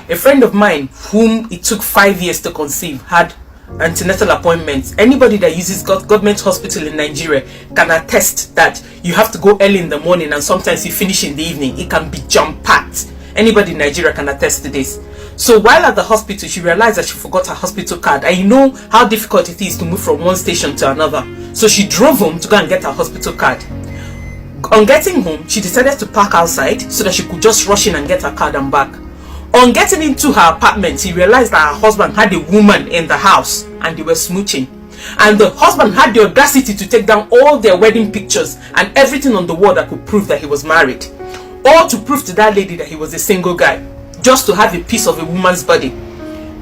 A friend of mine, whom it took 5 years to conceive, had antenatal appointments. Anybody that uses government hospital in Nigeria can attest that you have to go early in the morning and sometimes you finish in the evening. It can be jam-packed. Anybody in Nigeria can attest to this. So while at the hospital, she realized that she forgot her hospital card. And you know how difficult it is to move from one station to another. So she drove home to go and get her hospital card. On getting home, she decided to park outside so that she could just rush in and get her card and back. On getting into her apartment, she realized that her husband had a woman in the house and they were smooching. And the husband had the audacity to take down all their wedding pictures and everything on the wall that could prove that he was married. All to prove to that lady that he was a single guy, just to have a piece of a woman's body.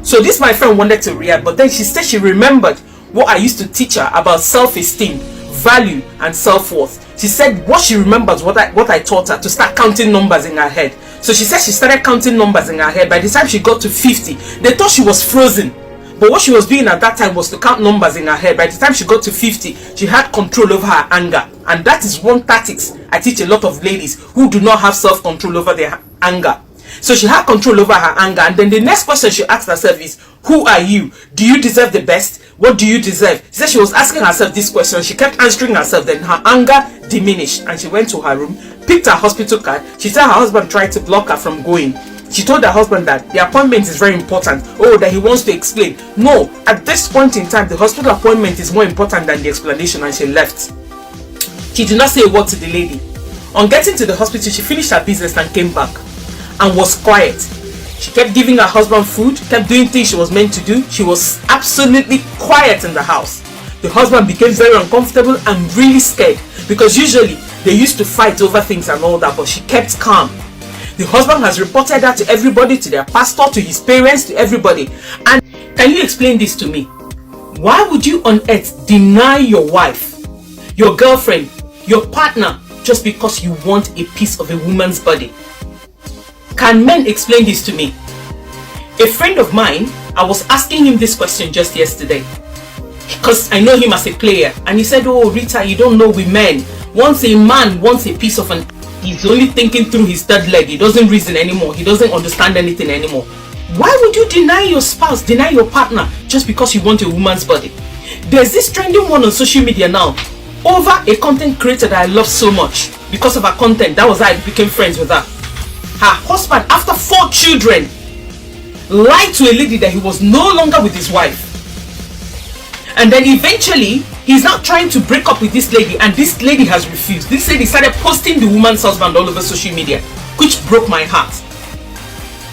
So this my friend wanted to react, but then she said she remembered what I used to teach her about self-esteem, value and self-worth. She said what she remembers what I taught her, to start counting numbers in her head. So she said she started counting numbers in her head. By the time she got to 50, they thought she was frozen. But what she was doing at that time was to count numbers in her head. By the time she got to 50, she had control over her anger. And that is one tactics I teach a lot of ladies who do not have self-control over their anger. So she had control over her anger. And then the next question she asked herself is, who are you? Do you deserve the best? What do you deserve? She said she was asking herself this question. She kept answering herself. Then her anger diminished and she went to her room, picked her hospital card. She said her husband tried to block her from going. She told her husband that the appointment is very important. Oh, that he wants to explain. No, at this point in time, the hospital appointment is more important than the explanation, and she left. She did not say a word to the lady. On getting to the hospital, she finished her business and came back and was quiet. She kept giving her husband food, kept doing things she was meant to do. She was absolutely quiet in the house. The husband became very uncomfortable and really scared, because usually they used to fight over things and all that, but she kept calm. The husband has reported that to everybody, to their pastor, to his parents, to everybody. And can you explain this to me? Why would you on earth deny your wife, your girlfriend, your partner, just because you want a piece of a woman's body? Can men explain this to me? A friend of mine, I was asking him this question just yesterday, because I know him as a player, and he said, oh Rita, you don't know with men. Once a man wants a piece of an, he's only thinking through his third leg. He doesn't reason anymore. He doesn't understand anything anymore. Why would you deny your spouse, deny your partner, just because you want a woman's body? There's this trending one on social media now over a content creator that I love so much. Because of her content, that was how I became friends with her. Her husband, after 4 children, lied to a lady that he was no longer with his wife. And then eventually, he's now trying to break up with this lady, and this lady has refused. This lady started posting the woman's husband all over social media, which broke my heart.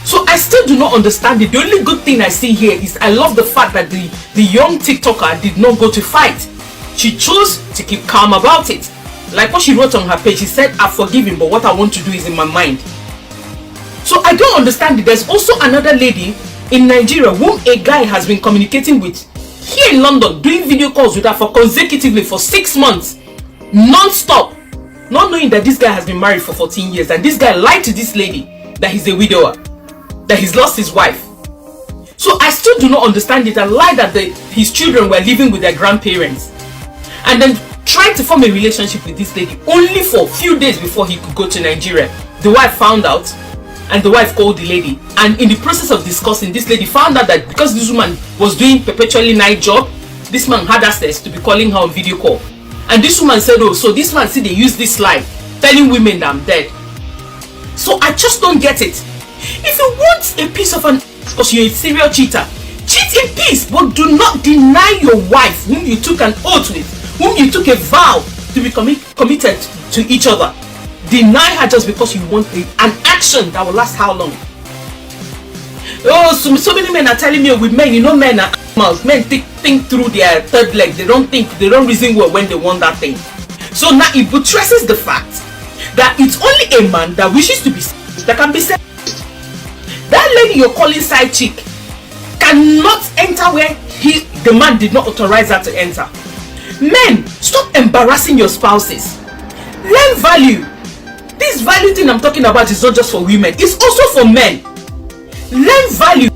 So I still do not understand it. The only good thing I see here is I love the fact that the young TikToker did not go to fight. She chose to keep calm about it. Like what she wrote on her page, she said, I forgive him, but what I want to do is in my mind. So I don't understand it. There's also another lady in Nigeria whom a guy has been communicating with here in London, doing video calls with her for consecutively for 6 months, non-stop, not knowing that this guy has been married for 14 years, and this guy lied to this lady that he's a widower, that he's lost his wife. So I still do not understand it, and lied that his children were living with their grandparents, and then tried to form a relationship with this lady only for a few days before he could go to Nigeria. The wife found out, and the wife called the lady, and in the process of discussing, this lady found out that because this woman was doing perpetually night job, this man had access to be calling her on video call. And this woman said, oh, so this man, see, they use this lie telling women that I'm dead. So I just don't get it. If you want a piece of an, because you're a serial cheater, cheat in peace, but do not deny your wife, whom you took an oath with, whom you took a vow to be committed to each other. Deny her just because you want an action that will last how long? Oh, so many men are telling me, with men, you know, men are animals. Men think through their third leg. They don't reason well when they want that thing. So now it buttresses the fact that it's only a man that wishes to be saved that can be saved. That lady you're calling side chick cannot enter where the man did not authorize her to enter. Men, stop embarrassing your spouses. Learn value. This value thing I'm talking about is not just for women, it's also for men. Learn value.